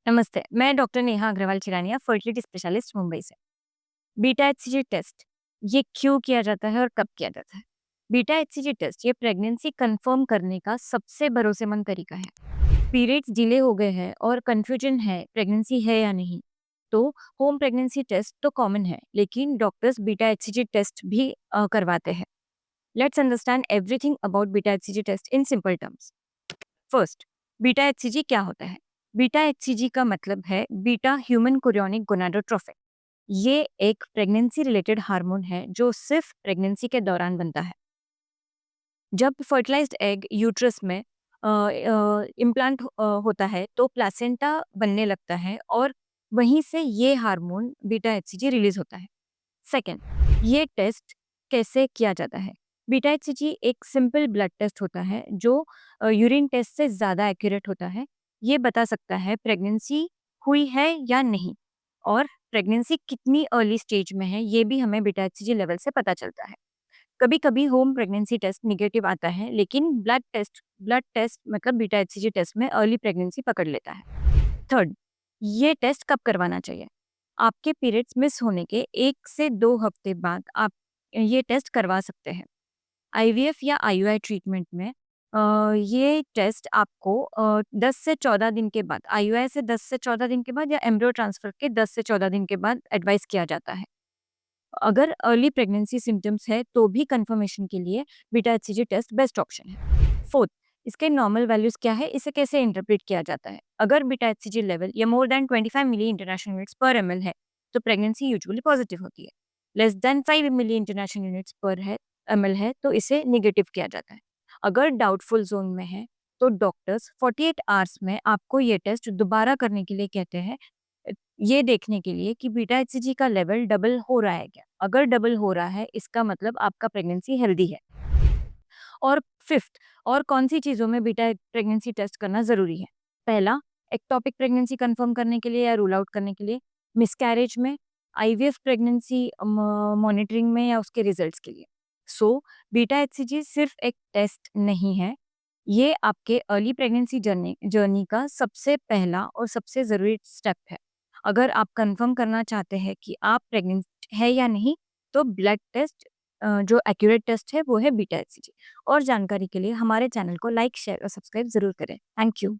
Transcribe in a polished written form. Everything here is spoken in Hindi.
नमस्ते, मैं doctor Neha Agarwal Chirania, fertility specialist Mumbai से। बीटा एचसीजी टेस्ट ये क्यों किया जाता है और कब किया जाता है? बीटा एचसीजी टेस्ट ये प्रेगनेंसी कंफर्म करने का सबसे भरोसेमंद तरीका है। पीरियड्स डिले हो गए हैं और कंफ्यूजन है प्रेगनेंसी है या नहीं, तो होम प्रेगनेंसी टेस्ट तो कॉमन है, लेकिन डॉक्टर्स बीटा एचसीजी टेस्ट भी करवाते हैं। Let's understand everything about beta HCG test in simple terms. First, beta HCG क्या होता है? बीटा एचसीजी का मतलब है बीटा ह्यूमन कोरियोनिक गोनाडोट्रोपिन। ये एक प्रेगनेंसी रिलेटेड हार्मोन है जो सिर्फ प्रेगनेंसी के दौरान बनता है। जब फर्टिलाइज्ड एग यूट्रस में इम्प्लांट होता है तो प्लासेंटा बनने लगता है और वहीं से ये हार्मोन बीटा एचसीजी रिलीज होता है। सेकेंड, ये टेस्ट कैसे किया जाता है? बीटा एचसीजी एक सिंपल ब्लड टेस्ट होता है जो यूरिन टेस्ट से ज़्यादा एक्यूरेट होता है। ये बता सकता है प्रेगनेंसी हुई है या नहीं, और प्रेगनेंसी कितनी अर्ली स्टेज में है ये भी हमें बीटा एचसीजी लेवल से पता चलता है। कभी-कभी होम प्रेगनेंसी टेस्ट नेगेटिव आता है, लेकिन ब्लड टेस्ट मतलब बीटा एचसीजी टेस्ट में अर्ली प्रेगनेंसी पकड़ लेता है। थर्ड, ये टेस्ट कब करवाना चाहिए? आपके पीरियड्स मिस होने के 1 से 2 हफ्ते बाद आप ये टेस्ट करवा सकते हैं। आईवीएफ या आईयूआई ट्रीटमेंट में ये टेस्ट आपको 10 से 14 दिन के बाद, आईयूआई से 10 से 14 दिन के बाद या एम्ब्रियो ट्रांसफर के 10 से 14 दिन के बाद एडवाइस किया जाता है। अगर अर्ली प्रेगनेंसी सिम्पटम्स है तो भी कंफर्मेशन के लिए beta HCG test best option है। फोर्थ, इसके नॉर्मल वैल्यूज क्या है, इसे कैसे इंटरप्रेट किया जाता है? अगर बीटा एचसीजी लेवल या मोर देन 25 मिली इंटरनेशनल यूनिट्स पर एमएल है तो प्रेगनेंसी यूजुअली पॉजिटिव होती है। लेस देन 5 मिली इंटरनेशनल यूनिट्स पर है एमएल है तो इसे निगेटिव किया जाता है। अगर डाउटफुल जोन में है तो डॉक्टर्स 48 आवर्स में आपको ये टेस्ट दोबारा करने के लिए कहते हैं, ये देखने के लिए कि बीटा एचसीजी का लेवल डबल हो रहा है क्या। अगर डबल हो रहा है इसका मतलब आपका प्रेगनेंसी हेल्दी है। और फिफ्थ, और कौन सी चीज़ों में बीटा प्रेगनेंसी टेस्ट करना ज़रूरी है? पहला, एक्टोपिक प्रेगनेंसी कंफर्म करने के लिए या रूल आउट करने के लिए, मिसकैरेज में, आईवीएफ प्रेगनेंसी मॉनिटरिंग में या उसके रिजल्ट्स के लिए। सो बीटा एचसीजी सिर्फ एक टेस्ट नहीं है, ये आपके अर्ली प्रेगनेंसी जर्नी जर्नी का सबसे पहला और सबसे ज़रूरी स्टेप है। अगर आप कंफर्म करना चाहते हैं कि आप प्रेग्नेंट है या नहीं, तो ब्लड टेस्ट जो एक्यूरेट टेस्ट है वो है बीटा एचसीजी। और जानकारी के लिए हमारे चैनल को लाइक, शेयर और सब्सक्राइब ज़रूर करें। Thank you.